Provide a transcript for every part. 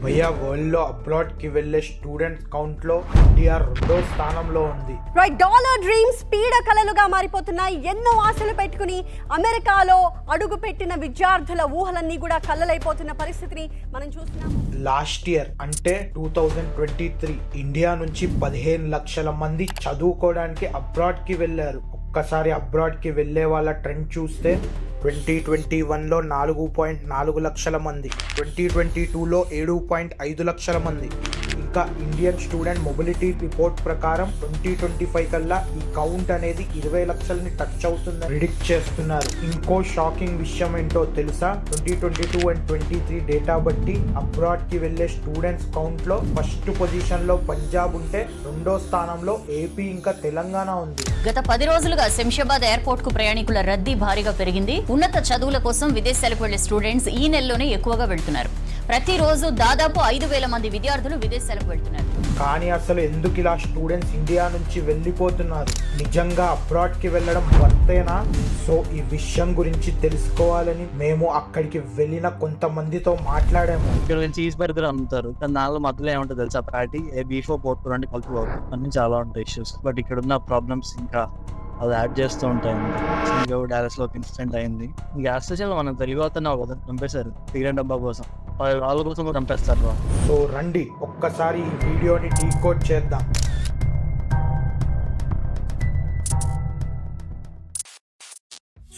భయ్యా వరల్డ్ లో అబ్రాడ్ కి వెళ్లే స్టూడెంట్ కౌంట్ లో ఇండియా 2వ స్థానంలో ఉంది. డాలర్ డ్రీమ్స్ పీడ కలలుగా మారిపోతున్నాయి. ఎన్నో ఆశలు పెట్టుకుని అమెరికాలో అడుగు పెట్టిన విద్యార్థుల ఊహలన్నీ కూడా కళ్ళలైపోతున్న పరిస్థితిని మనం చూస్తున్నాం. లాస్ట్ ఇయర్ అంటే 2023 ఇండియా నుంచి 15 లక్షల మంది చదువుకోవడానికి అబ్రాడ్ కి వెళ్లారు. ఒక్కసారి అబ్రాడ్ కి వెళ్లే వాళ్ళ ట్రెండ్ చూస్తే 2021లో 4.4 లక్షల మంది, 2022లో 7.5 లక్షల మంది. ఇంకా ఇండియన్ స్టూడెంట్ మొబిలిటీ రిపోర్ట్ ప్రకారం 2025 కల్లా ఈ కౌంట్ అనేది 20 లక్షలని టచ్ అవుతుందని ప్రిడిక్ట్ చేస్తున్నారు. ఇంకో షాకింగ్ విషయం ఏంటో తెలుసా? 2022 అండ్ 23 డేటా బట్టి అబ్రాడ్ కి వెళ్లే స్టూడెంట్స్ కౌంట్ లో ఫస్ట్ పొజిషన్ లో పంజాబ్ ఉంటే 2వ స్థానంలో ఏపీ ఇంకా తెలంగాణ ఉంది. గత 10 రోజులుగా శంషాబాద్ ఎయిర్పోర్ట్ కు ప్రయాణికుల రద్దీ భారీగా పెరిగింది. ఉన్నత చదువుల కోసం విదేశాలకు వెళ్లే స్టూడెంట్స్ ఈ నెలలోనే ఎక్కువగా వెళ్తున్నారు. ప్రతిరోజు దాదాపు 5,000 మంది విద్యార్థులు విదేశాలకు వెళ్తున్నారు. కానీ అసలు ఎందుకు ఇలా స్టూడెంట్స్ ఇండియా నుంచి వెళ్ళిపోతున్నారు? నిజంగా అబ్రాడ్ కి వెళ్ళడం వర్తేనా? సో ఈ విషయం గురించి తెలుసుకోవాలని మేము అక్కడికి వెళ్ళిన కొంతమందితో మాట్లాడాము. ఇక్కడ చీజ్ బర్గర్ అమ్ముతారు, కానీ దానిలో మధ్యలో ఏముంటుంది తెలుసా? ప్యాటీ బీఫ్ పోర్ట్ అంటే కలిపి అన్ని చాలా ఉంటాయి ఇష్యూస్. బట్ ఇక్కడ ఉన్న ప్రాబ్లమ్స్ ఇంకా అది యాడ్ చేస్తూ ఉంటాయి. డాలస్ లో ఇన్సిడెంట్ అయింది. గ్యాస్ స్టేషన్ మనం తెలుగు అవుతున్నావు కదా, చంపేశారు సిగరెట్ డబ్బా కోసం, వాళ్ళ కోసం కూడా చంపేస్తారు. సో రండి ఒక్కసారి ఈ వీడియోని డీకోడ్ చేద్దాం.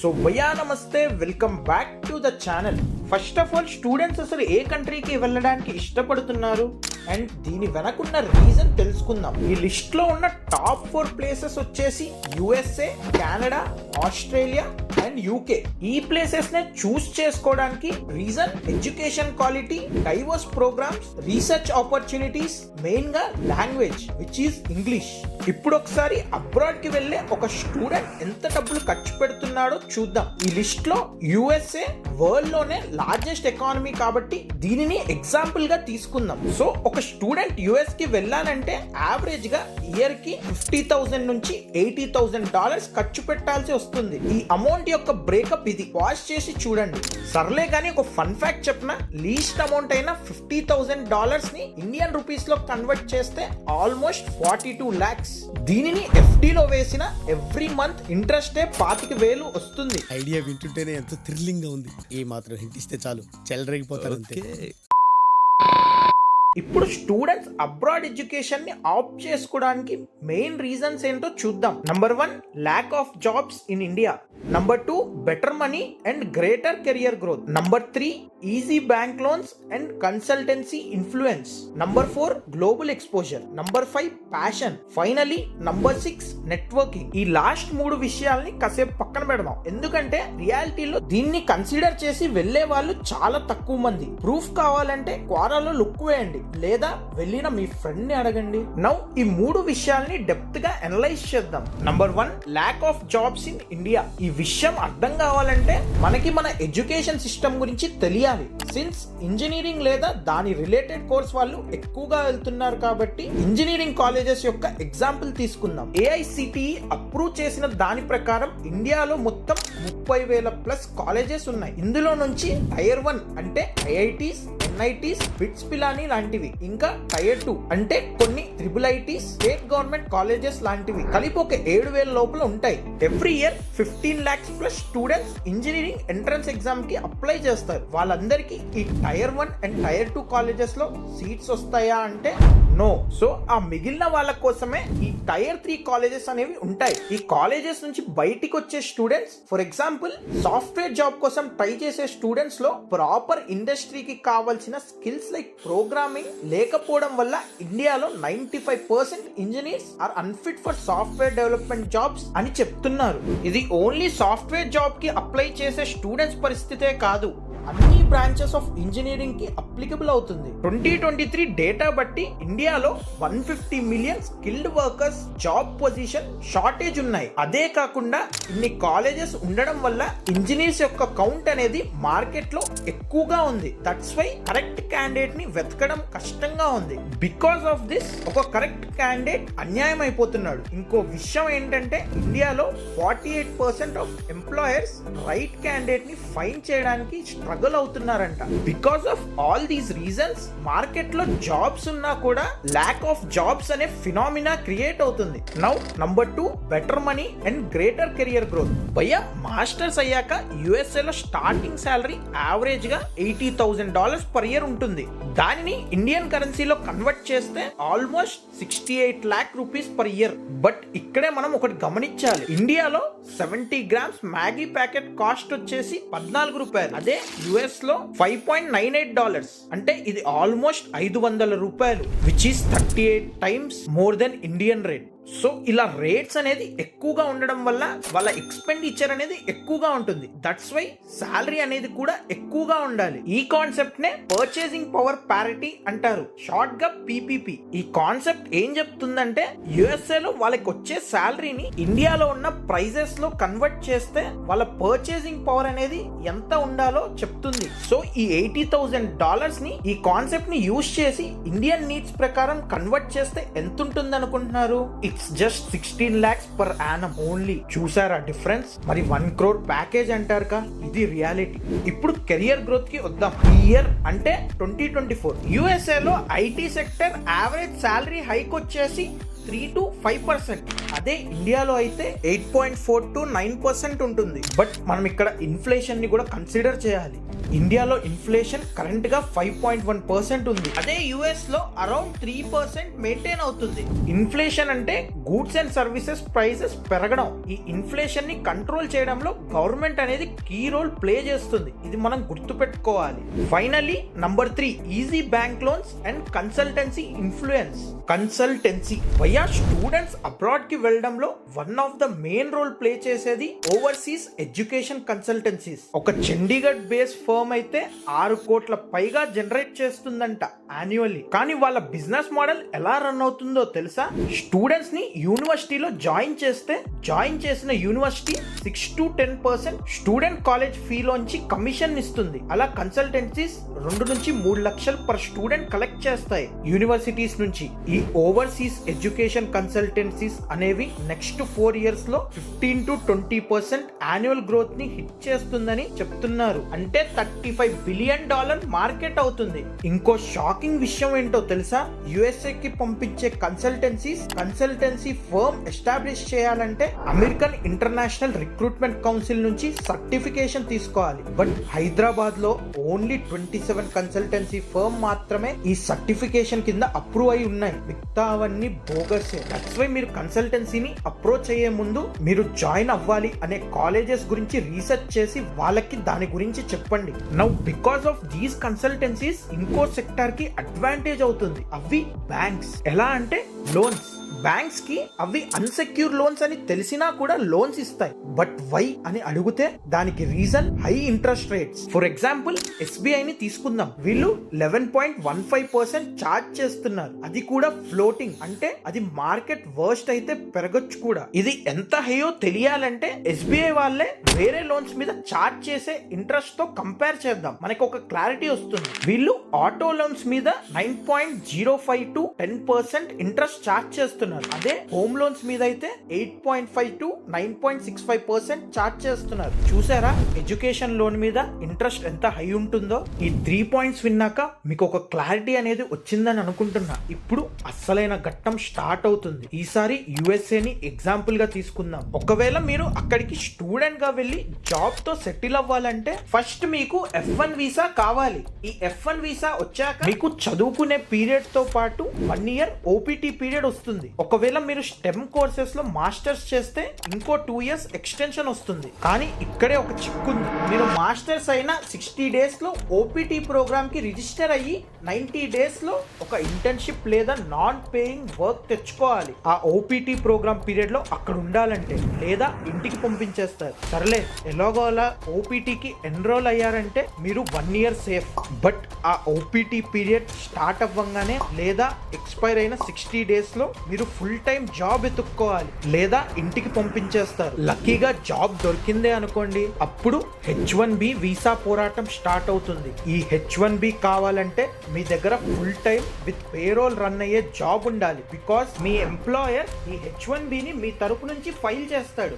సో భయ్యా నమస్తే, welcome back to the channel. First of all students అసలు ఏ కంట్రీకి వెళ్ళడానికి ఇష్టపడుతున్నారు అండ్ దీని వెనకున్న రీజన్ తెలుసుకుందాం. ఈ లిస్ట్ లో ఉన్న టాప్ 4 ప్లేసెస్ వచ్చేసి USA, Canada, Australia and UK. ఈ ప్లేసెస్ నే చూస్ చేసుకోవడానికి reason education quality, diverse programs, research opportunities, main గా లాంగ్వేజ్ విచ్ ఈస్ ఇంగ్లీష్. ఇప్పుడు ఒకసారి అబ్రాడ్ కి వెళ్ళే ఒక స్టూడెంట్ ఎంత డబ్బులు ఖర్చు పెడుతున్నాడో చూద్దాం. ఈ లిస్ట్ లో USA వరల్డ్ లోనే లార్జెస్ట్ ఎకానమీ కాబట్టి దీనిని ఎగ్జాంపుల్ గా తీసుకుందాం. సో ఒక స్టూడెంట్ US కి వెళ్ళాలంటే యావరేజ్ గా ఇయర్ కి $50,000 నుంచి $80,000 ఖర్చు పెట్టాల్సి వస్తుంది. ఈ అమౌంట్ యొక్క బ్రేకప్ ఇది. వాచ్ చేసి చూడండి. సర్లే కానీ ఒక ఫన్ ఫ్యాక్ట్ చెప్పిన, లీస్ట్ అమౌంట్ అయిన $50,000 ని ఇండియన్ రూపీస్ లో కన్వర్ట్ చేస్తే ఆల్మోస్ట్ 42 lakhs. దీనిని FD లో వేసిన ఎవ్రీ మంత్ ఇంట్రెస్ట్ 25,000 వస్తుంది. ఐడియా వింటుంటేనే ఎంతో థ్రిల్లింగ్ గా ఉంది. ఏ మాత్రం హింట్ ఇస్తే చాలు చెలరేగిపోతారు అంతే. ఇప్పుడు స్టూడెంట్స్ అబ్రాడ్ ఎడ్యుకేషన్ ని ఆప్ట్ చేసుకోవడానికి మెయిన్ రీజన్స్ ఏంటో చూద్దాం. Number 1, lack of jobs in India. Number 2, better money and greater career growth. Number 3, easy bank loans and consultancy influence. Number 4, global exposure. Number 5, passion. Finally number 6, networking. ఈ last 3 విషయాల్ని కాసేపు పక్కన పెడదాం, ఎందుకంటే రియాలిటీలో దీన్ని కన్సిడర్ చేసి వెళ్లే వాళ్ళు చాలా తక్కువ మంది. ప్రూఫ్ కావాలంటే క్వారాలో లుక్ వేయండి, లేదా వెళ్ళిన మీ ఫ్రెండ్ ని అడగండి. నౌ ఈ 3 విషయాల్ని డెప్త్ గా అనలైజ్ చేద్దాం. Number 1, lack of jobs in India. ఈ విషయం అర్థం కావాలంటే మనకి మన ఎడ్యుకేషన్ సిస్టమ్ గురించి తెలియాలి. సిన్స్ ఇంజనీరింగ్ లేదా దాని రిలేటెడ్ కోర్స్ వాళ్ళు ఎక్కువగా వెళ్తున్నారు కాబట్టి ఇంజనీరింగ్ కాలేజెస్ యొక్క ఎగ్జాంపుల్ తీసుకుందాం. AICTE అప్రూవ్ చేసిన దాని ప్రకారం ఇండియాలో మొత్తం 30,000+ కాలేజెస్ ఉన్నాయి. ఇందులో నుంచి టైర్ 1 అంటే IITs, NITs, బిట్స్ పిలాని లాంటివి, ఇంకా టైర్ 2 అంటే కొన్ని IIITs, స్టేట్ గవర్నమెంట్ కాలేజెస్ లాంటివి కలిపి ఒక 7,000 లోపల ఉంటాయి. Every year 15 lakhs+ students engineering entrance exam కి అప్లై చేస్తారు. వాళ్ళందరికీ ఈ టైర్ 1 అండ్ టైర్ 2 కాలేజెస్ లో సీట్స్ వస్తాయా అంటే నో. సో ఆ మిగిలిన వాళ్ళ కోసమే ఈ టైర్ 3 కాలేజెస్ అనేవి ఉంటాయి. ఈ కాలేజెస్ నుంచి బయటికి వచ్చే students, for example software job కోసం ట్రై చేసే స్టూడెంట్స్ లో ప్రాపర్ ఇండస్ట్రీకి కావాల్సిన స్కిల్స్ లైక్ ప్రోగ్రామింగ్ లేకపోవడం వల్ల ఇండియాలో 95% engineers are unfit for software development jobs అని చెప్తున్నారు. ఇది ఓన్లీ సాఫ్ట్వేర్ జాబ్ కి అప్లై చేసే స్టూడెంట్స్ పరిస్థితే కాదు, అన్ని బ్రాంచెస్ ఆఫ్ ఇంజనీరింగ్ కి అప్లికబుల్ అవుతుంది. 2023 డేటా బట్టి ఇండియాలో 150 million skilled workers job position shortage ఉన్నాయి. అదే కాకుండా ఇన్ని కాలేజెస్ ఉండడం వల్ల ఇంజనీర్స్ యొక్క కౌంట్ అనేది మార్కెట్ లో ఎక్కువగా ఉంది. దట్స్ వై కరెక్ట్ క్యాండిడేట్ ని వెతకడం కష్టంగా ఉంది. బికాస్ ఆఫ్ దిస్ ఒక కరెక్ట్ క్యాండిడేట్ అన్యాయం అయిపోతున్నాడు. ఇంకో విషయం ఏంటంటే ఇండియాలో 48% ఆఫ్ ఎంప్లాయర్స్ రైట్ క్యాండిడేట్ ని ఫైండ్ చేయడానికి స్ట్రగుల్ అవుతున్నారు. చేస్తున్నారంట. Because of all these reasons market లో జాబ్స్ ఉన్నా కూడా ల్యాక్ ఆఫ్ జాబ్స్ అనే ఫినామినా క్రియేట్ అవుతుంది. Now number 2, better money and greater career growth. భయ్యా మాస్టర్స్ అయ్యాక USA లో స్టార్టింగ్ శాలరీ యావరేజ్ గా $80,000 per year ఉంటుంది. దానిని ఇండియన్ కరెన్సీలో కన్వర్ట్ చేస్తే almost 68 lakh rupees per year. But ఇక్కడే మనం ఒకటి గమనించాలి, ఇండియాలో 70 grams మ్యాగీ ప్యాకెట్ కాస్ట్ వచ్చేసి $14. అదే US లో $5.98. అంటే ఇది almost $500, which is 38 times more than Indian rate. So ఇలా రేట్స్ అనేది ఎక్కువగా ఉండడం వల్ల వాళ్ళ ఎక్స్పెండిచర్ అనేది ఎక్కువగా ఉంటుంది. దట్స్ వై సాలరీ అనేది కూడా ఎక్కువగా ఉండాలి. ఈ కాన్సెప్ట్ నే పర్చేసింగ్ పవర్ పారిటీ అంటారు, షార్ట్ గా PPP. ఈ కాన్సెప్ట్ ఏం చెప్తుందంటే USA లో వాళ్ళకి వచ్చే సాలరీని ఇండియాలో ఉన్న ప్రైజెస్ లో కన్వర్ట్ చేస్తే వాళ్ళ పర్చేసింగ్ పవర్ అనేది ఎంత ఉండాలో చెప్తుంది. సో ఈ $80,000 ని ఈ కాన్సెప్ట్ ని యూజ్ చేసి ఇండియన్ నీడ్స్ ప్రకారం కన్వర్ట్ చేస్తే ఎంత ఉంటుంది అనుకుంటున్నారు? It's just 16 lakhs per annum only. చూసారా డిఫరెన్స్? మరి 1 crore ప్యాకేజ్ అంటారు కా, ఇది రియాలిటీ. ఇప్పుడు కెరియర్ గ్రోత్ కి వద్దాం. ఈ ఇయర్ అంటే 2024 USA లో IT sector average salary hike వచ్చేసి 3 to 5%. అదే ఇండియాలో అయితే 8.4 to 9% ఉంటుంది. బట్ మనం ఇక్కడ ఇన్ఫ్లేషన్ ని కూడా కన్సిడర్ చేయాలి. ఇండియాలో ఇన్ఫ్లేషన్ కరెంట్ గా 5.1% ఉంది. అదే US లో అరౌండ్ 3% మెయింటైన్ అవుతుంది. ఇన్ఫ్లేషన్ అంటే గూడ్స్ అండ్ సర్వీసెస్ ప్రైసెస్ పెరగడం. ఈ ఇన్ఫ్లేషన్ ని కంట్రోల్ చేయడంలో గవర్నమెంట్ అనేది కీ రోల్ ప్లే చేస్తుంది. ఇది మనం గుర్తు పెట్టుకోవాలి. Finally number 3, easy bank loans and consultancy influence. Consultancy భయ్యా స్టూడెంట్స్ అబ్రాడ్ కి వెళ్ళడంలో one of the main role play చేసేది ఓవర్సీస్ ఎడ్యుకేషన్ కన్సల్టెన్సీస్. ఒక చండీగఢ్ బేస్ ఫర్మ్ అయితే 6 కోట్ల పైగా జనరేట్ చేస్తుందంట యాన్యువల్లీ. కానీ వాళ్ళ బిజినెస్ మోడల్ ఎలా రన్ అవుతుందో తెలుసా? స్టూడెంట్స్ ని యూనివర్సిటీలో జాయిన్ చేస్తే జాయిన్ చేసిన యూనివర్సిటీ 6 to 10% స్టూడెంట్ కాలేజ్ ఫీలోంచి కమిషన్ ఇస్తుంది. అలా కన్సల్టెన్సీస్ 2 నుంచి 3 లక్షలు పర్ స్టూడెంట్ కలెక్ట్ చేస్తాయి యూనివర్సిటీస్ నుంచి. ఈ ఓవర్సీస్ ఎడ్యుకేషన్ కన్సల్టెన్సీస్ అనేవి నెక్స్ట్ 4 years లో 15 to 20% యాన్యువల్ గ్రోత్ ని హిట్ చేస్తుందని చెప్తున్నారు. అంటే $35 billion మార్కెట్ అవుతుంది. ఇంకో షాకింగ్ విషయం ఏంటో తెలుసా? USA కి పంపించే కన్సల్టెన్సీ ఫర్మ్ ఎస్టాబ్లిష్ చేయాలంటే అమెరికన్ ఇంటర్నేషనల్ రిక్రూట్మెంట్ కౌన్సిల్ నుంచి సర్టిఫికేషన్ తీసుకోవాలి. బట్ హైదరాబాద్ లో ఓన్లీ 27 కన్సల్టెన్సీ ఫర్మ్ మాత్రమే ఈ సర్టిఫికేషన్ కింద అప్రూవ్ అయి ఉన్నాయి. మిగతా అవన్నీ బోగస్. దట్స్ వై మీరు కన్సల్టెన్సీని అప్రోచ్ అయ్యే ముందు మీరు జాయిన్ అవ్వాలి అనే కాలేజెస్ గురించి రీసెర్చ్ చేసి వాళ్ళకి దాని గురించి చెప్పండి. Now because of these consultancies ఇంకో సెక్టార్ కి అడ్వాంటేజ్ అవుతుంది. అవి బ్యాంక్స్. ఎలా అంటే లోన్స్. బ్యాంక్స్ కి అవి అన్సెక్యూర్ లోన్స్ అని తెలిసినా కూడా లోన్స్ ఇస్తాయి. బట్ వై అని అడిగితే దానికి reason high interest rates. For example SBI ని తీసుకుందాం. వీళ్ళు 11.15% చార్జ్ చేస్తున్నారు. అది కూడా ఫ్లోటింగ్. అంటే అది మార్కెట్ వర్స్ట్ అయితే పెరగచ్చు కూడా. ఇది ఎంత హైయో తెలియాలంటే SBI వాళ్ళే వేరే లోన్స్ మీద చార్జ్ చేసే ఇంట్రెస్ట్ తో కంపేర్ చేద్దాం, మనకు ఒక క్లారిటీ వస్తుంది. వీళ్ళు ఆటో లోన్స్ మీద 9.05 to 10% ఇంట్రెస్ట్ చార్జ్ చేస్తున్నారు. అదే హోమ్ లోన్స్ మీద అయితే 8.5 to 9.65% చార్జ్ చేస్తున్నారు. చూసారా ఎడ్యుకేషన్ లోన్ మీద ఇంట్రెస్ట్ ఎంత హై ఉంటుందో? ఈ 3 points విన్నాక మీకు ఒక క్లారిటీ అనేది వచ్చిందని అనుకుంటున్నా. ఇప్పుడు అస్సలైన ఘట్టం స్టార్ట్ అవుతుంది. ఈసారి USA ని ఎగ్జాంపుల్ గా తీసుకుందాం. ఒకవేళ మీరు అక్కడికి స్టూడెంట్ గా వెళ్ళి జాబ్ తో సెటిల్ అవ్వాలంటే ఫస్ట్ మీకు F1 వీసా కావాలి. ఈ F1 వీసా వచ్చాక మీకు చదువుకునే పీరియడ్ తో పాటు 1 year OPT పీరియడ్ వస్తుంది. ఒకవేళ మీరు స్టెమ్ కోర్సెస్ లో మాస్టర్స్ చేస్తే ఇంకో 2 years ఎక్స్టెన్షన్ వస్తుంది. కానీ ఇక్కడే ఒక చిక్కుంది. మీరు మాస్టర్స్ అయిన 60 days లో OPT ప్రోగ్రామ్ కి రిజిస్టర్ అయ్యి 90 days లో ఒక ఇంటర్న్షిప్ లేదా నాన్ పేయింగ్ వర్క్ తెచ్చుకోవాలి. ఆ OPT ప్రోగ్రామ్ పీరియడ్ లో అక్కడ ఉండాలంటే, లేదా ఇంటికి పంపించేస్తారు. సర్లే ఎలాగో అలా OPT కి ఎన్రోల్ అయ్యారంటే మీరు 1 year సేఫ్. బట్ ఆ OPT పీరియడ్ స్టార్ట్ అవ్వగానే లేదా ఎక్స్పైర్ అయిన 60 days లో మీరు ఫుల్ టైం జాబ్ ఎత్తుక్కోవాలి, లేదా ఇంటికి పంపించేస్తారు. లక్కీగా జాబ్ దొరికిందే అనుకోండి, అప్పుడు H1B వీసా పోరాటం స్టార్ట్ అవుతుంది. ఈ H1B కావాలంటే మీ దగ్గర full time with payroll run అయ్యే జాబ్ ఉండాలి. బికాస్ మీ ఎంప్లాయర్ ఈ H1B ని మీ తరపు నుంచి ఫైల్ చేస్తాడు.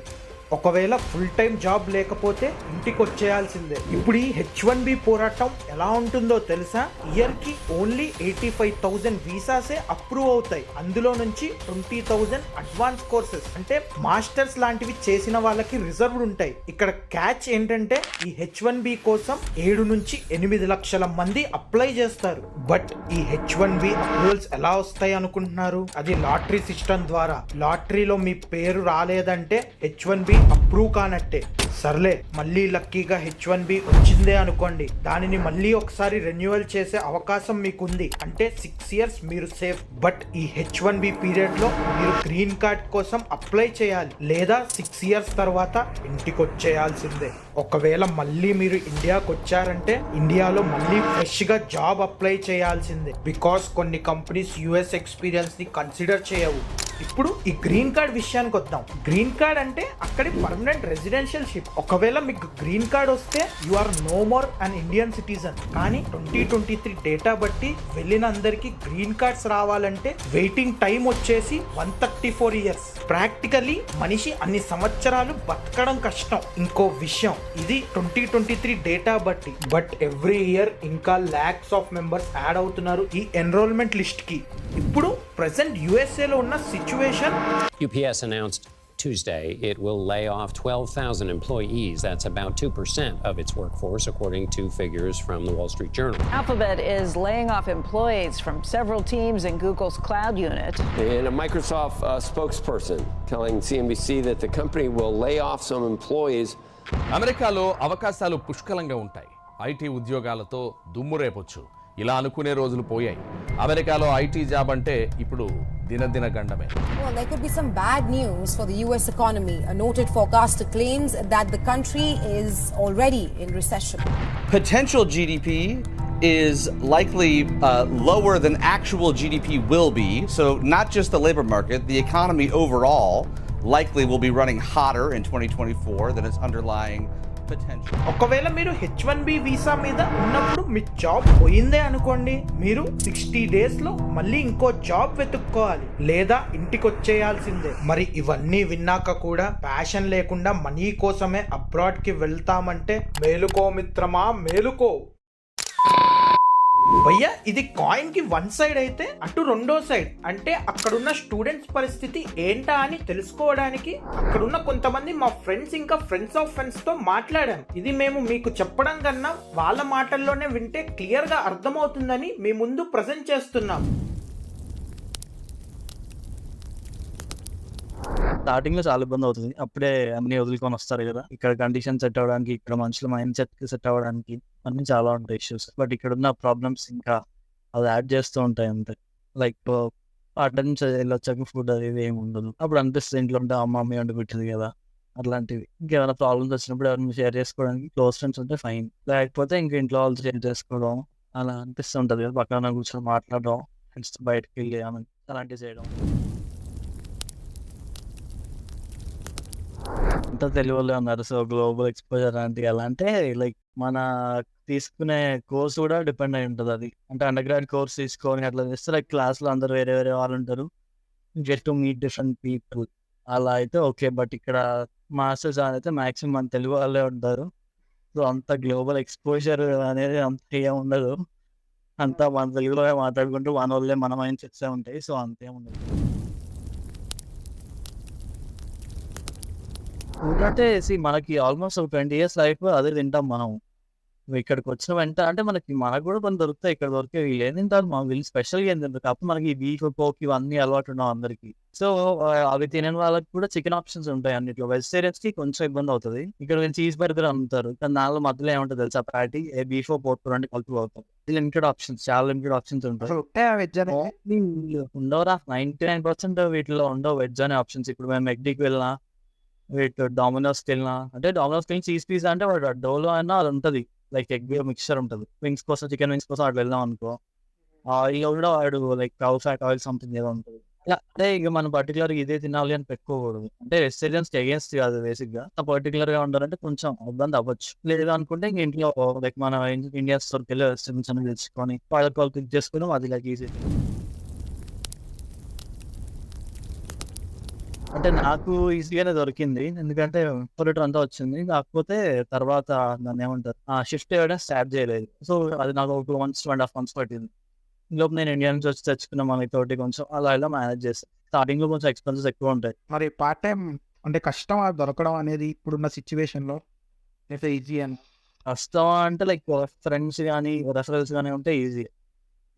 ఒకవేళ ఫుల్ టైం జాబ్ లేకపోతే ఇంటికి వచ్చేయాల్సిందే. ఇప్పుడు ఈ H1B పోరాటం ఎలా ఉంటుందో తెలుసా? ఇయర్ కి ఓన్లీ 85,000 వీసాసే అప్రూవ్ అవుతాయి. అందులో నుంచి 20,000 అడ్వాన్స్ కోర్సెస్ అంటే మాస్టర్స్ లాంటివి చేసిన వాళ్ళకి రిజర్వ్డ్ ఉంటాయి. ఇక్కడ క్యాచ్ ఏంటంటే ఈ H1B కోసం 7 నుంచి 8 లక్షల మంది అప్లై చేస్తారు. బట్ ఈ H1B అప్రూవల్స్ ఎలా వస్తాయి అనుకుంటున్నారు? అది లాటరీ సిస్టమ్ ద్వారా. లాటరీలో మీ పేరు రాలేదంటే H1B అప్రూవ్ కానట్టే. సర్లే, మళ్ళీ లక్కీగా H1B వచ్చిందే అనుకోండి, దానిని మళ్ళీ ఒకసారి రెన్యువల్ చేసే అవకాశం మీకుంది. అంటే 6 years మీరు సేఫ్. బట్ ఈ H1B పీరియడ్ లో మీరు గ్రీన్ కార్డ్ కోసం అప్లై చేయాలి, లేదా 6 years తర్వాత ఇంటికి వచ్చేయాల్సిందే. ఒకవేళ మళ్ళీ మీరు ఇండియాకి వచ్చారంటే ఇండియాలో మళ్ళీ ఫ్రెష్ గా జాబ్ అప్లై చేయాల్సిందే. బికాస్ కొన్ని కంపెనీస్ US ఎక్స్పీరియన్స్ ని కన్సిడర్ చేయవు. ఇప్పుడు ఈ గ్రీన్ కార్డ్ విషయానికి వద్దాం. గ్రీన్ కార్డ్ అంటే అక్కడి పర్మనెంట్ రెసిడెన్షియల్ షిప్. ఒకవేళ మీకు గ్రీన్ కార్డ్ వస్తే you are no more an Indian citizen. కానీ 2023 డేటా బట్టి వెళ్ళిన అందరికి గ్రీన్ కార్డ్స్ రావాలంటే వెయిటింగ్ టైం వచ్చేసి 134 years. ప్రాక్టికలీ మనిషి అన్ని సంవత్సరాలు బతకడం కష్టం. ఇంకో విషయం, ఇది 2023 డేటా బట్టి. బట్ ఎవ్రీ ఇయర్ ఇంకా లాక్స్ ఆఫ్ మెంబర్స్ యాడ్ అవుతున్నారు ఈ ఎన్రోల్మెంట్ లిస్ట్ కి. ఇప్పుడు ప్రెసెంట్ USA లో ఉన్న situation, UPS announced Tuesday it will lay off 12,000 employees. That's about 2% of its workforce, according to figures from the Wall Street Journal. Alphabet is laying off employees from several teams in Google's cloud unit. And a Microsoft spokesperson telling CNBC that the company will lay off some employees. అమెరికాలో అవకాశాలు పుష్కలంగా ఉంటాయి. IT ఉద్యోగాలతో దుమ్ము రేపొచ్చు. ఇలా అనుకునే రోజులు పోయాయి. అమెరికాలో ఐటీ జాబ్ అంటే ఇప్పుడు దినదిన గండమే. Well, there could be some bad news for the US economy. A noted forecaster claims that the country is already in recession. Potential GDP is likely lower than actual GDP will be. So not just the labor market, the economy overall likely will be running hotter in 2024 than its underlying potential. ఒకవేళ మీరు H1B visa మీద ఉన్నప్పుడు మీ job పోయిందే అనుకోండి, మీరు 60 days లో మళ్ళీ ఇంకో జాబ్ వెతుక్కోవాలి, లేదా ఇంటికి వచ్చేయాల్సిందే. మరి ఇవన్నీ విన్నాక కూడా ప్యాషన్ లేకుండా మనీ కోసమే అబ్రాడ్ కి వెళ్తామంటే మేలుకో మిత్రమా, మేలుకో. భయ్యా, ఇది కాయిన్ కి వన్ సైడ్ అయితే అటు రెండో సైడ్. అంటే అక్కడున్న స్టూడెంట్స్ పరిస్థితి ఏంటా అని తెలుసుకోవడానికి అక్కడున్న కొంతమంది మా ఫ్రెండ్స్ ఇంకా ఫ్రెండ్స్ ఆఫ్ ఫ్రెండ్స్ తో మాట్లాడాం. ఇది మేము మీకు చెప్పడం కన్నా వాళ్ళ మాటల్లోనే వింటే క్లియర్ గా అర్థమవుతుందని మీ ముందు ప్రజెంట్ చేస్తున్నాం. స్టార్టింగ్ లో చాలా ఇబ్బంది అవుతుంది. అప్పుడే అన్ని వదులుకొని వస్తారు కదా. ఇక్కడ కండిషన్ సెట్ అవ్వడానికి, ఇక్కడ మనుషుల మైండ్ సెట్ సెట్ అవ్వడానికి అన్ని చాలా ఉంటాయి ఇష్యూస్. బట్ ఇక్కడ ఉన్న ప్రాబ్లమ్స్ ఇంకా అది యాడ్ చేస్తూ ఉంటాయి అంతే. లైక్ అటెండ్ నుంచి వెళ్ళొచ్చాక ఫుడ్ అది ఇది ఏమి ఉండదు. అప్పుడు అనిపిస్తుంది ఇంట్లో ఉంటే అమ్మ అమ్మ వండి పెట్టింది కదా, అట్లాంటివి. ఇంకేమైనా ప్రాబ్లమ్స్ వచ్చినప్పుడు ఎవరైనా షేర్ చేసుకోవడానికి క్లోజ్ ఫ్రెండ్స్ ఉంటే ఫైన్, లేకపోతే ఇంకా ఇంట్లో వాళ్ళు షేర్ చేసుకోవడం అలా అనిపిస్తుంటది కదా. పక్కన కూర్చొని మాట్లాడడం, ఫ్రెండ్స్ బయటకు వెళ్ళి అలాంటివి చేయడం. అంతా తెలుగు వాళ్ళే ఉన్నారు. సో గ్లోబల్ ఎక్స్పోజర్ లాంటివి ఎలా అంటే లైక్ మన తీసుకునే కోర్స్ కూడా డిపెండ్ అయి ఉంటుంది. అది అంటే అండర్ గ్రాడ్ కోర్స్ తీసుకొని అట్లా చేస్తే లైక్ క్లాస్లో అందరూ వేరే వేరే వాళ్ళు ఉంటారు, get to meet different people, అలా అయితే ఓకే. బట్ ఇక్కడ మాస్టర్స్ అయితే మ్యాక్సిమం మన తెలుగు వాళ్ళే ఉంటారు. సో అంత గ్లోబల్ ఎక్స్పోజర్ అనేది అంత ఏం ఉండదు. అంతా మన తెలుగులో మాట్లాడుకుంటూ మన వాళ్ళే మన మైండ్ సెట్సే ఉంటాయి. సో అంతేం ఉండదు. ఎందుకంటే మనకి ఆల్మోస్ట్ ఒక 20 years లైఫ్ అదే తింటాం మనం. ఇక్కడికి వచ్చిన వెంట అంటే మనకు కూడా కొన్ని దొరుకుతాయి. ఇక్కడ దొరికేవి ఏం తింటారు, మా వీళ్ళు స్పెషల్గా ఏం తింటారు. కాకపోతే మనకి బీఫ్ పోక్ ఇవన్నీ అలవాటు ఉన్నాం అందరికి. సో అవి తినని వాళ్ళకి కూడా చికెన్ ఆప్షన్స్ ఉంటాయి అన్నిట్లో. వెజిటేరియన్స్ కి కొంచెం ఇబ్బంది అవుతుంది. ఇక్కడ చీజ్ బర్గర్ అమ్ముతారు, కానీ దానిలో మధ్యలో ఏమంటుంది తెలుసా, ప్యాటీ బీఫ్ పోక్ అంటే కలిపి అవుతారు. లిమిటెడ్ ఆప్షన్స్, చాలా లిమిటెడ్ ఆప్షన్స్ ఉంటాయి. ఉండవురా, 99% వీటిలో ఉండవు వెజ్ అనే ఆప్షన్స్. ఇప్పుడు మేము మెక్డీకి వెళ్ళినా, డామినోస్కి వెళ్ళినా, అంటే డామినోస్కి వెళ్ళి చీజ్ పిజ్జా అంటే వాడు డోలో అయినా అది ఉంటుంది, లైక్ ఎగ్ మిక్చర్ ఉంటుంది. వింగ్స్ కోసం, చికెన్ వింగ్స్ కోసం అటు వెళ్దాం అనుకో, ఇక కూడా వాడు like cow fat oil something ఏదో ఉంటుంది. అంటే ఇక మనం పర్టికులర్గా ఇదే తినాలి అని పెట్టుకోకూడదు. అంటే వెజిటేరియన్స్కి అగేన్స్ట్ కాదు బేసిక్గా. పర్టికులర్గా ఉండాలంటే కొంచెం ఇబ్బంది అవ్వచ్చు. లేదు అనుకుంటే ఇంక ఇంట్లో లైక్ మన ఇండియన్ స్టోర్కి వెళ్ళి వెజిటేరియన్స్ అని తెచ్చుకొని వాళ్ళకి క్లిక్ చేసుకుని అది లైక్ ఈజీ. అంటే నాకు ఈజీగానే దొరికింది. ఎందుకంటే కాలిక్యులేటర్ అంతా వచ్చింది. కాకపోతే తర్వాత దాన్నేమంటారు షిఫ్ట్ చేయడం స్టార్ట్ చేయలేదు. సో, అది నాకు ఒక 2 మంత్స్, 2 ½ మంత్స్ పట్టింది. ఈలోపు నేను ఇండియా నుంచి వచ్చి తెచ్చుకున్న మనీతోటి కొంచెం అలా ఇలా మేనేజ్ చేశాను. స్టార్టింగ్‌లో కొంచెం ఎక్స్‌పెన్సెస్ ఎక్కువుంటాయి. మరి పార్ట్ టైం అంటే కష్టం దొరకడం అనేది ఇప్పుడున్న సిచ్యువేషన్‌లో లేకపోతే ఈజీ అని? కష్టం అంటే లైక్ ఫ్రెండ్స్ గానీ, రెఫరల్స్ గానీ ఉంటే ఈజీ.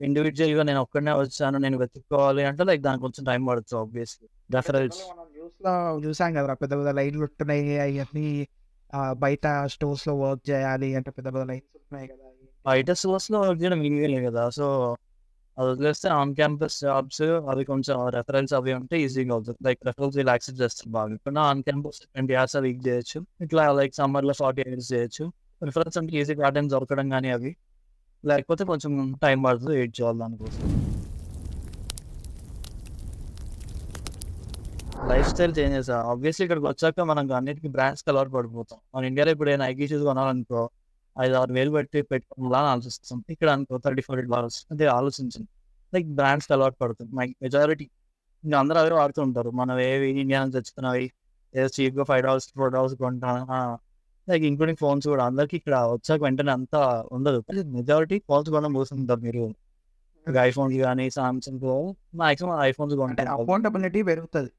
ఇండివిడ్యువల్‌గా నేను ఒక్కడినే వచ్చాను, నేను వెతుక్కోవాలి అంటే లైక్ దానికి కొంచెం టైం పడుతుంది ఆబ్వియస్‌లీ. రెఫరల్స్ మనం న్యూస్‌లో చూసాం కదరా, పెద్ద పెద్ద లైన్‌లు ఉంటున్నాయి అయన్నీ. బయట స్టోర్స్‌లో వర్క్ చేయాలి అంటే పెద్ద పెద్ద లైన్స్ ఉంటున్నాయి కదా! బయట సోర్స్‌లో వర్క్ చేయడం ఈజీనే కదా! సో, అది వదిలేస్తే ఆన్ క్యాంపస్ జాబ్స్ అవి కొంచెం రెఫరల్స్ అవి ఉంటే ఈజీగా అవుతుంది. లైక్ రెఫరల్స్ వీళ్ళు యాక్సెప్ట్ చేస్తారు బాగా. ఇప్పుడు ఆన్ క్యాంపస్ 20 అవర్స్ వీక్ చేయొచ్చు. ఇట్లా లైక్ సమ్మర్‌లో 40 అవర్స్ చేయొచ్చు. రిఫరెన్స్ అంటే ఈజీ పార్ట్ టైమ్ దొరకడం గానీ అవి. లేకపోతే కొంచెం టైం పడుతుంది వెయిట్ చేయాలి దానికోసం. లైఫ్ స్టైల్ చేంజెస్ ఆబ్వియస్లీ ఇక్కడికి వచ్చాక మనం అన్నిటికి బ్రాండ్స్‌కి అలవాటు పడిపోతాం. మన ఇండియాలో ఇప్పుడు నైకీ షూస్ కొనాలనుకో 5, 6 వేలు పెట్టి పెట్టుకోవాలా అని ఆలోచిస్తాం. ఇక్కడ అనుకో $30-40 అంటే ఆలోచించండి. లైక్ బ్రాండ్స్‌కి అలవాటు పడుతుంది. మెజారిటీ ఇంక అందరూ అవే వాడుతూ ఉంటారు. మనం ఏవి ఇండియా నుంచి తెచ్చుకున్నవి ఏదో చీప్‌గా $5, $4 కొంటాం. లైక్ ఇంక్లూడింగ్ ఫోన్స్ కూడా అందరికి ఇక్కడ వచ్చాక వెంటనే అంతా ఉండదు. మెజారిటీ ఫోన్స్ కొనడం చూస్తుంటారు మీరు. ఐఫోన్స్ గానీ, సామ్‌సంగ్ మాక్సిమం ఐఫోన్స్ అంటే కొంటారు. అఫోర్డబిలిటీ పెరుగుతది.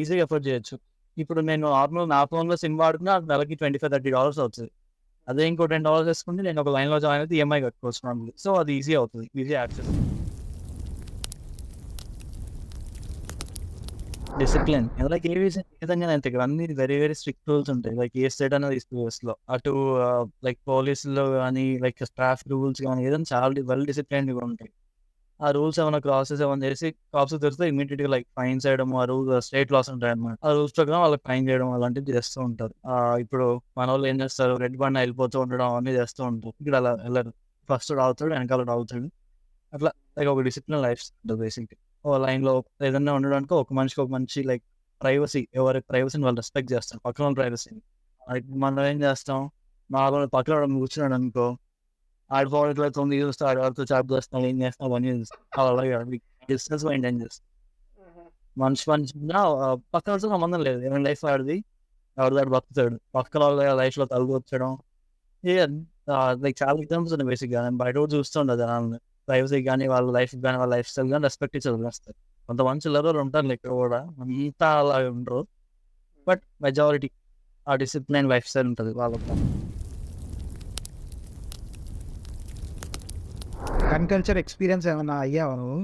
ఈజీగా ఎఫోర్డ్ చేయొచ్చు. ఇప్పుడు నేను నార్మల్ నా ఫోన్‌లో సిమ్ వాడుతున్నా నెలకి $25-30 అవుతది. అదే ఇంకో $10 వేసుకుంటే నేను ఒక లైన్‌లో జాయిన్ అయితే ఈఎంఐ కట్టుకోవచ్చు మంత్లీ. సో, అది ఈజీ అవుతది. Easy access. డిసిప్లిన్ లైక్ ఏ విధంగానే అంతే ఇక్కడ అన్ని వెరీ వెరీ స్ట్రిక్ట్ రూల్స్ ఉంటాయి. లైక్ ఏ స్టేట్ అనేది యూఎస్‌లో అటు లైక్ పోలీసులో గానీ, లైక్ ట్రాఫిక్ రూల్స్ గానీ ఏదైనా చాలా వెల్ డిసిప్లైన్డ్‌గా ఉంటాయి. ఆ రూల్స్ ఏమైనా క్రాసెస్ ఏమైనా చేసి కాప్స్ దొరికితే ఇమ్మీడియేట్‌గా లైక్ ఫైన్ చేయడం, ఆ రూల్ స్టేట్ లాస్ ఉంటాయన్నమాట. ఆ రూల్స్ ప్రకారం వాళ్ళకి ఫైన్ చేయడం అలాంటివి చేస్తూ ఉంటారు. ఇప్పుడు మనోళ్ళు ఏం చేస్తారు రెడ్ బండి వెళ్ళిపోతూ ఉండడం అవన్నీ చేస్తూ ఉంటారు. ఇక్కడ అలా వెళ్ళరు. ఫస్ట్ రావుతాడు, వెనకాల రావుతాడు. అట్లా లైక్ ఒక డిసిప్లిన్ లైఫ్ ఉంటుంది బేసిక్‌గా. ఓ లైన్‌లో ఏదన్నా ఉండడానికి ఒక మనిషికి ఒక మంచి లైక్ ప్రైవసీ ఎవరి ప్రైవసీని వాళ్ళు రెస్పెక్ట్ చేస్తారు. పక్కన వాళ్ళ ప్రైవసీని. మనం ఏం చేస్తాం నార్మల్ పక్కన ఎవడన్నా కూర్చున్నాడు అనుకో ఆడి ఫోన్ ఇట్లా తొంగి చూస్తే ఆడితో చాట్ చేస్తాం, ఏం చేస్తాం అవన్నీ చూస్తాం. అలాగే డిస్టెన్స్ మెయింటైన్ చేస్తాం. మనిషి పక్కన వాళ్ళతో సంబంధం లేదు. ఏమైనా లైఫ్ ఆడిది ఎవరిదాడు బతుకుతాడు. పక్కన వాళ్ళ లైఫ్‌లో తలగొచ్చడం లైక్ చాలా ఎగ్జాంపుల్స్ ఉన్నాయి బేసిక్‌గా. నేను బయట కూడా చూస్తుండే జనాల్ని. ప్రైవసీ గానీ, వాళ్ళ లైఫ్‌కి గానీ, వాళ్ళ లైఫ్ స్టైల్ గానీ రెస్పెక్ట్ ఇచ్చి వదిలేస్తారు. కొంతమంది చిల్లరోళ్ళు ఉంటారులే ఇక్కడ కూడా. అంతా అలా ఉండరు. బట్ మెజారిటీ ఆ డిసిప్లిన్ లైఫ్ స్టైల్ ఉంటది వాళ్ళకి. గన్ కల్చర్ ఎక్స్‌పీరియన్స్ ఏమన్నా అయ్యావా నువ్వు?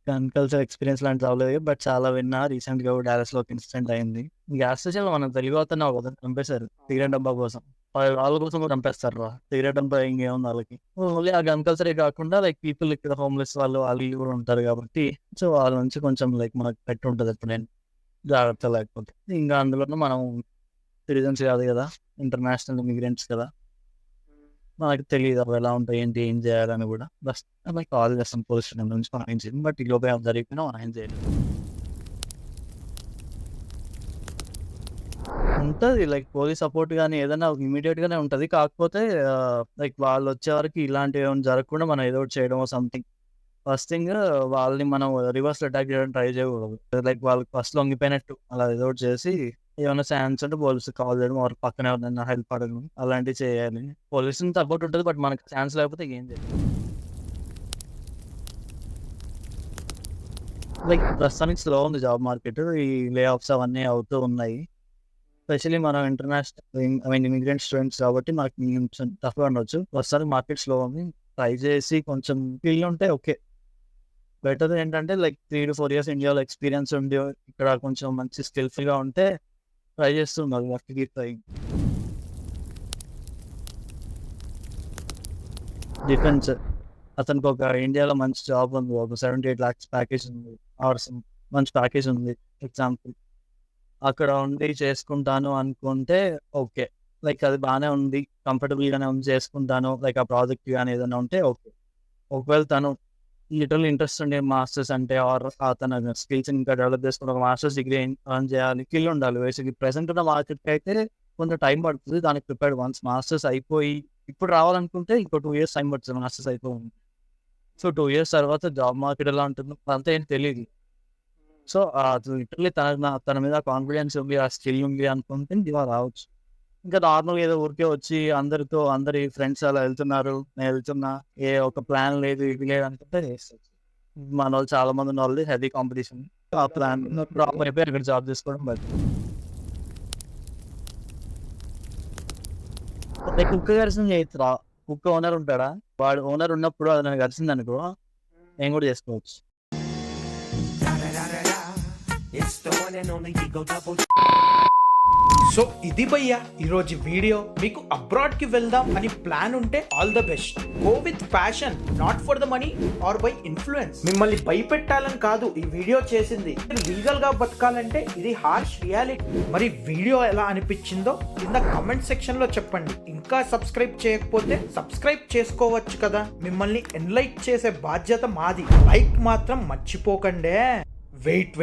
గన్ కల్చర్ ఎక్స్‌పీరియన్స్ లాంటిది అవ్వలేదు. బట్ చాలా విన్నా. రీసెంట్‌గా కూడా డాలస్‌లో ఒక ఇన్సిడెంట్ అయింది. గ్యాస్ స్టేషన్‌లో మనం తెలుగు అతన్ని ఒకతన్ని చంపేశారు సిగరెట్ డబ్బా కోసం. వాళ్ళ కోసం కూడా చంపేస్తారురా. సిగరెట్ డబ్బా ఇంకేముంది వాళ్ళకి. ఓన్లీ ఆ గన్ కల్చరే కాకుండా లైక్ పీపుల్ ఇక్కడ హోమ్‌లెస్ వాళ్ళు వీళ్ళు కూడా ఉంటారు కాబట్టి సో, వాళ్ళ నుంచి కొంచెం లైక్ మనకు పెట్టి ఉంటది ఎప్పుడైనా జాగ్రత్త లేకపోతే. ఇంకా అందులోనూ మనం సిటిజన్స్ కాదు కదా! ఇంటర్నేషనల్ ఇమిగ్రెంట్స్ కదా! మనకు తెలీదు అవి ఎలా ఉంటాయి, ఏంటి, ఏం చేయాలని కూడా. బస్ అలా కాల్ చేస్తాం పోలీస్ స్టేషన్ నుంచి ఫైన్ బట్ ఈ లోపే జరిగిపోయినా మనం ఏం చేయలేం. ఉంటది లైక్ పోలీస్ సపోర్ట్ గానీ ఏదైనా ఇమ్మీడియేట్‌గానే ఉంటది. కాకపోతే లైక్ వాళ్ళు వచ్చే వరకు ఇలాంటివి ఏమైనా జరగకుండా మనం ఏదో ఒకటి చేయడమో సంథింగ్. ఫస్ట్ థింగ్ వాళ్ళని మనం రివర్స్‌లో అటాక్ చేయడానికి ట్రై చేయకూడదు. లైక్ వాళ్ళకి ఫస్ట్ లొంగిపోయినట్టు అలా ఏదో ఒకటి చేసి ఏమన్నా ఛాన్స్ ఉంటే పోలీస్‌కి కాల్ చేయడం ఆర్ పక్కన ఎవరినైనా హెల్ప్ అడగడం అలాంటివి చేయాలి. పోలీస్ నుంచి సపోర్ట్ ఉంటది. బట్ మనకి ఛాన్స్ లేకపోతే ఏం చేయలేం. లైక్ ప్రస్తుతానికి స్లో ఉంది జాబ్ మార్కెట్. ఈ లే ఆఫ్స్ అవన్నీ అవుతూ ఉన్నాయి. ఎస్పెషల్లీ మనం ఇంటర్నేషనల్ ఇమిగ్రెంట్ స్టూడెంట్స్ కాబట్టి మనకి కొంచెం టఫ్‌గా ఉండొచ్చు. ప్రస్తుతానికి మార్కెట్ స్లో ఉంది. ట్రై చేసి కొంచెం స్కిల్ ఉంటే ఓకే. బెటర్ ఏంటంటే లైక్ 3-4 ఇయర్స్ ఇండియాలో ఎక్స్‌పీరియన్స్ ఉండి ఇక్కడ కొంచెం మంచి స్కిల్‌ఫుల్‌గా ఉంటే ట్రై చేస్తున్నారు. You have to keep trying. Defence అతనికి ఒక ఇండియాలో మంచి జాబ్ ఉంది. ఒక 78 లాక్స్ ప్యాకేజ్ ఉంది. ఆర్ మంచి ప్యాకేజ్ ఉంది ఎగ్జాంపుల్. అక్కడ ఉండి చేసుకుంటాను అనుకుంటే ఓకే. లైక్ అది బానే ఉంది. కంఫర్టబుల్‌గానే ఉంది చేసుకుంటాను. లైక్ ఆ ప్రాజెక్ట్ గాని ఏదైనా ఉంటే ఓకే. ఒకవేళ తను లిటరల్లీ ఇంట్రెస్ట్ ఉండే మాస్టర్స్ అంటే ఆర్ తన స్కిల్స్ ఇంకా డెవలప్ చేసుకుని ఒక మాస్టర్స్ డిగ్రీ ఎర్న్ చేయాలి. స్కిల్ ఉండాలి బేసిక్‌గా. ప్రెజెంట్ ఉన్న మార్కెట్‌కి అయితే కొంచెం టైం పడుతుంది. దానికి ప్రిపేర్డ్ వన్స్ మాస్టర్స్ అయిపోయి ఇప్పుడు రావాలనుకుంటే ఇంకో 2 ఇయర్స్ టైం పడుతుంది మాస్టర్స్ అయిపోయి. సో, 2 ఇయర్స్ తర్వాత జాబ్ మార్కెట్ ఎలా ఉంటుందో అంతా ఏం తెలీదు. సో లిటరలీ తన మీద కాన్ఫిడెన్స్ ఉంది, ఆ స్కిల్ ఉంది అనుకుంటే ఇలా రావచ్చు. ఇంకా నార్మల్గా ఏదో ఊరికే వచ్చి అందరి ఫ్రెండ్స్ అలా వెళ్తున్నారు, నేను వెళ్తున్నా, ఏ ఒక ప్లాన్ లేదు ఇది లేదు అనుకుంటే చేస్తారు. మన వాళ్ళు చాలా మంది ఉన్న వాళ్ళు హెవీ కాంపిటీషన్, ఆ ప్లాన్ ప్రాబ్లం అయిపోయి ఇక్కడ జాబ్ చేసుకోవడం బెటర్. కుక్క గరిసిన చేయొచ్చురా, కుక్క ఓనర్ ఉంటాడా, వాడు ఓనర్ ఉన్నప్పుడు అది నాకు గరిచింది అనుకో నేను కూడా చేసుకోవచ్చు. సో ఇది భయ్యా ఈరోజు వీడియో. మీకు అబ్రాడ్ కి వెళ్దాం అని ప్లాన్ ఉంటే all the best. Go with passion, not for the money are by influence. మిమ్మల్ని భయపెట్టాలని కాదు ఈ వీడియో చేసింది. లీగల్ గా బతకాలంటే ఇది హార్ష్ రియాలిటీ. మరి వీడియో ఎలా అనిపించిందో కింద కమెంట్ సెక్షన్ లో చెప్పండి. ఇంకా సబ్స్క్రైబ్ చేయకపోతే సబ్స్క్రైబ్ చేసుకోవచ్చు కదా. మిమ్మల్ని ఎన్లైట్ చేసే బాధ్యత మాది. లైక్ మాత్రం మర్చిపోకండే. వెయిట్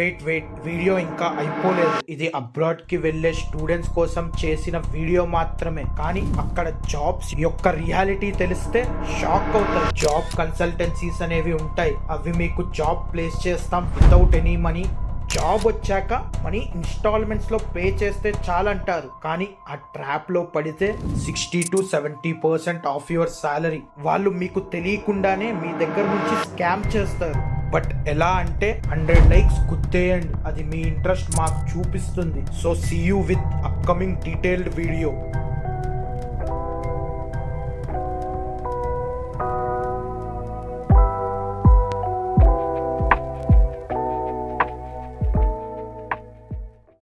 వీడియో ఇంకా అయిపోలేదు. ఇది అబ్రాడ్ కి వెళ్లే స్టూడెంట్స్ కోసం చేసిన వీడియో మాత్రమే. కానీ అక్కడ జాబ్స్ యొక్క రియాలిటీ తెలిస్తే షాక్ అవుతారు. జాబ్ కన్సల్టెన్సీస్ అనేవి ఉంటాయి, అవి మీకు జాబ్ ప్లేస్ చేస్తాం వితౌట్ ఎనీ మనీ. జాబ్ వచ్చాక మనీ ఇన్స్టాల్మెంట్స్ లో పే చేస్తే చాలంటారు, కానీ ఆ ట్రాప్ లో పడితే 60 to 70% ఆఫ్ యువర్ సాలరీ వాళ్ళు మీకు తెలియకుండానే మీ దగ్గర నుంచి స్కామ్ చేస్తారు. బట్ ఎలా అంటే 100 likes గుద్దేయండి, అది మీ ఇంట్రెస్ట్ మాకు చూపిస్తుంది. So see you with upcoming detailed video.